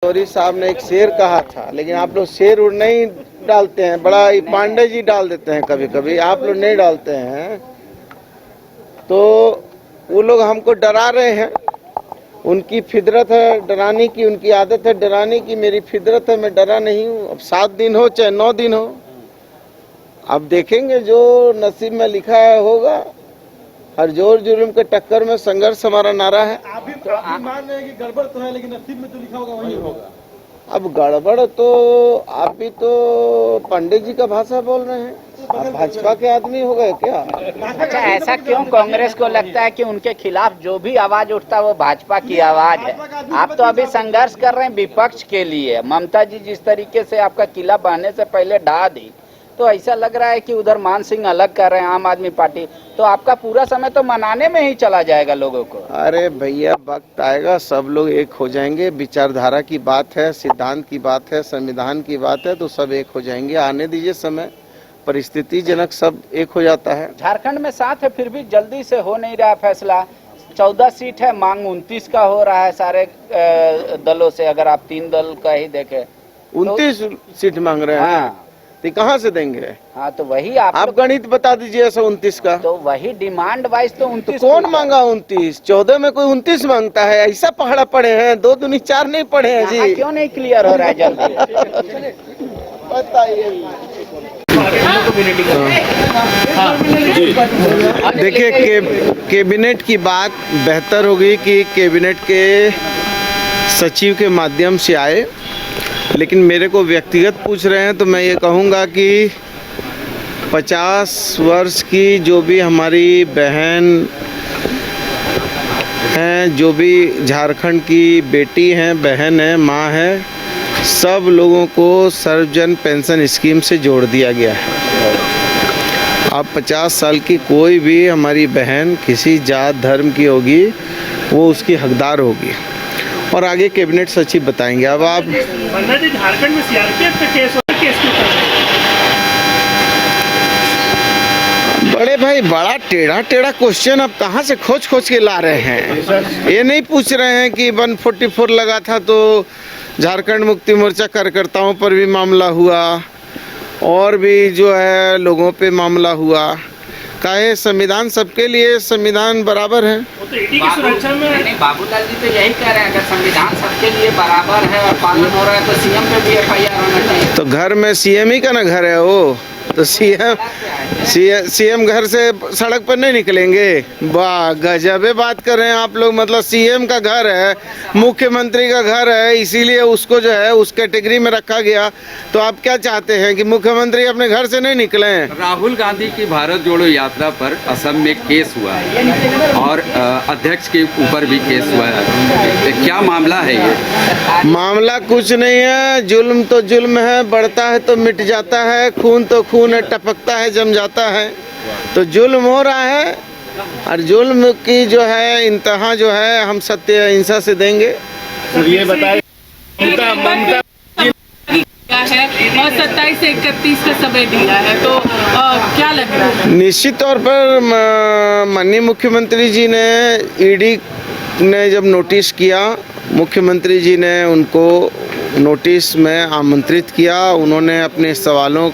गौरी साहब ने एक शेर कहा था, लेकिन आप लोग शेर उड़ नहीं डालते हैं, बड़ा पांडे जी डाल देते हैं कभी कभी, आप लोग नहीं डालते हैं। तो वो लोग हमको डरा रहे हैं, उनकी फितरत है डराने की, उनकी आदत है डराने की, मेरी फितरत है, मैं डरा नहीं हूँ। अब 7 दिन हो चाहे 9 दिन हो, अब देखेंगे जो नसीब में लिखा है होगा। हर जोर जुर्म के टक्कर में संघर्ष हमारा नारा है। आप भी मान रहे हैं कि गड़बड़ तो है, लेकिन नसीब में जो लिखा होगा वही होगा। अब गड़बड़ तो आप भी तो पंडित जी का भाषा बोल रहे हैं, आप भाजपा के आदमी हो गए क्या? अच्छा, ऐसा क्यों कांग्रेस को लगता है कि उनके खिलाफ जो भी आवाज उठता है वो भाजपा की आवाज है? आप तो अभी संघर्ष कर रहे हैं विपक्ष के लिए। ममता जी जिस तरीके से आपका किला बहने से पहले ढा दी, तो ऐसा लग रहा है कि उधर मान सिंह अलग कर रहे हैं आम आदमी पार्टी, तो आपका पूरा समय तो मनाने में ही चला जाएगा लोगों को। अरे भैया, वक्त आएगा सब लोग एक हो जाएंगे। विचारधारा की बात है, सिद्धांत की बात है, संविधान की बात है, तो सब एक हो जाएंगे। आने दीजिए समय, परिस्थिति जनक सब एक हो जाता है। झारखंड में 7 है, फिर भी जल्दी से हो नहीं रहा फैसला। 14 सीट है, मांग 29 का हो रहा है सारे दलों से। अगर आप 3 दल का ही देखें 29 सीट मांग रहे हैं। हाँ, तो कहाँ से देंगे? हाँ, तो वही आप गणित बता दीजिए ऐसा 29 का। तो वही डिमांड वाइज तो 29। तो कौन मांगा 29? 14 में कोई 29 मांगता है? ऐसा पहाड़ा पड़े हैं, 2 दूनी 4 नहीं पड़े हैं जी। क्यों नहीं क्लियर हो रहा है जल्दी? बताइए। देखिए, कैबिनेट की बात बेहतर होगी कि कैबिनेट के सचिव के माध्यम से आए, लेकिन मेरे को व्यक्तिगत पूछ रहे हैं तो मैं ये कहूँगा कि 50 वर्ष की जो भी हमारी बहन हैं, जो भी झारखंड की बेटी हैं, बहन है, माँ है, सब लोगों को सर्वजन पेंशन स्कीम से जोड़ दिया गया है। अब 50 साल की कोई भी हमारी बहन किसी जात धर्म की होगी, वो उसकी हकदार होगी। और आगे कैबिनेट सचिव बताएंगे। अब आप झारखंड में सीआरपीएफ पे केस बड़े भाई, बड़ा टेढ़ा क्वेश्चन अब कहाँ से खोज के ला रहे हैं। ये नहीं पूछ रहे हैं कि 144 लगा था तो झारखंड मुक्ति मोर्चा कार्यकर्ताओं पर भी मामला हुआ, और भी जो है लोगों पे मामला हुआ। काहे संविधान सबके लिए, संविधान बराबर है। तो ईडी की सुरक्षा में बाबूलाल जी तो यही कह रहे हैं, अगर संविधान सबके लिए बराबर है और पालन हो रहा है तो सीएम पे भी एफआईआर होना चाहिए। तो घर में सीएम ही का ना घर है वो, तो सीएम घर से सड़क पर नहीं निकलेंगे? वाह, गजबे बात कर रहे हैं आप लोग। मतलब सीएम का घर है, मुख्यमंत्री का घर है, इसीलिए उसको जो है उस कैटेगरी में रखा गया। तो आप क्या चाहते हैं कि मुख्यमंत्री अपने घर से नहीं निकले? राहुल गांधी की भारत जोड़ो यात्रा पर असम में केस हुआ है और अध्यक्ष के ऊपर भी केस हुआ है। क्या मामला है ये? मामला कुछ नहीं है, जुल्म तो जुल्म है, बढ़ता है तो मिट जाता है, खून तो खून है, टपकता है जम जाता है। तो जुल्म हो रहा है, और जुल्म की जो है इंतहा जो है हम सत्य अहिंसा से देंगे। ये बताइए, ममता है और 27 से 31 का समय दिया है, तो क्या लग रहा है? निश्चित तौर पर माननीय मुख्यमंत्री जी ने, ईडी ने जब नोटिस किया, मुख्यमंत्री जी ने उनको नोटिस में आमंत्रित किया। उन्होंने अपने सवालों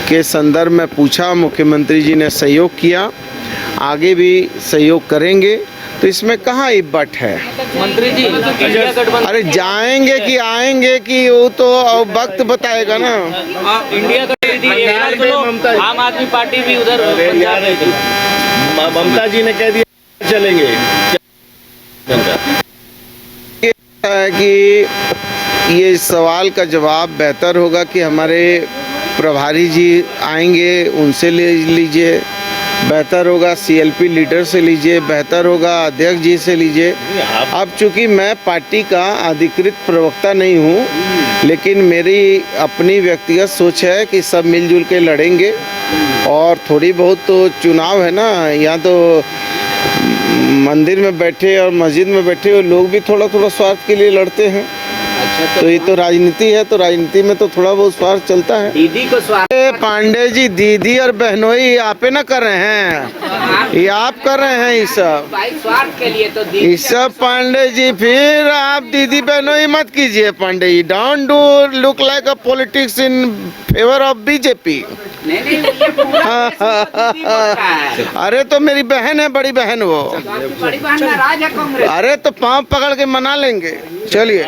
के संदर्भ में पूछा, मुख्यमंत्री जी ने सहयोग किया, आगे भी सहयोग करेंगे। तो इसमें कहाँ इब्बट है? मंत्री जी, अरे जाएंगे कि आएंगे कि वो तो वक्त बताएगा ना। इंडिया का आम आदमी पार्टी भी उधर ममता जी ने कह दिया चलेंगे। है कि ये सवाल का जवाब बेहतर होगा कि हमारे प्रभारी जी आएंगे, उनसे ले लीजिए। बेहतर होगा सीएलपी लीडर से लीजिए, बेहतर होगा अध्यक्ष जी से लीजिए। अब चूंकि मैं पार्टी का अधिकृत प्रवक्ता नहीं हूँ, लेकिन मेरी अपनी व्यक्तिगत सोच है कि सब मिलजुल के लड़ेंगे। और थोड़ी बहुत तो चुनाव है ना, यहाँ तो मंदिर में बैठे और मस्जिद में बैठे हुए लोग भी थोड़ा स्वार्थ के लिए लड़ते हैं। तो ये तो राजनीति है, तो राजनीति में तो थोड़ा बहुत स्वार्थ चलता है। दीदी को स्वार्थ पांडे जी, दीदी और बहनोई आप ही ना कर रहे हैं, ये आप कर रहे हैं ये सब, भाई स्वार्थ के लिए तो ये दीदी सब पांडे जी। फिर आप दीदी बहनोई मत कीजिए Pandey ji. Don't do look like a politics in favour of BJP. नहीं ये पूरा देश में दीदी बोलता है। अरे तो मेरी बहन है, बड़ी बहन वो। तो आपकी बड़ी बहन नाराज है कांग्रेस। अरे तो पाँव पकड़ के मना लेंगे, चलिए।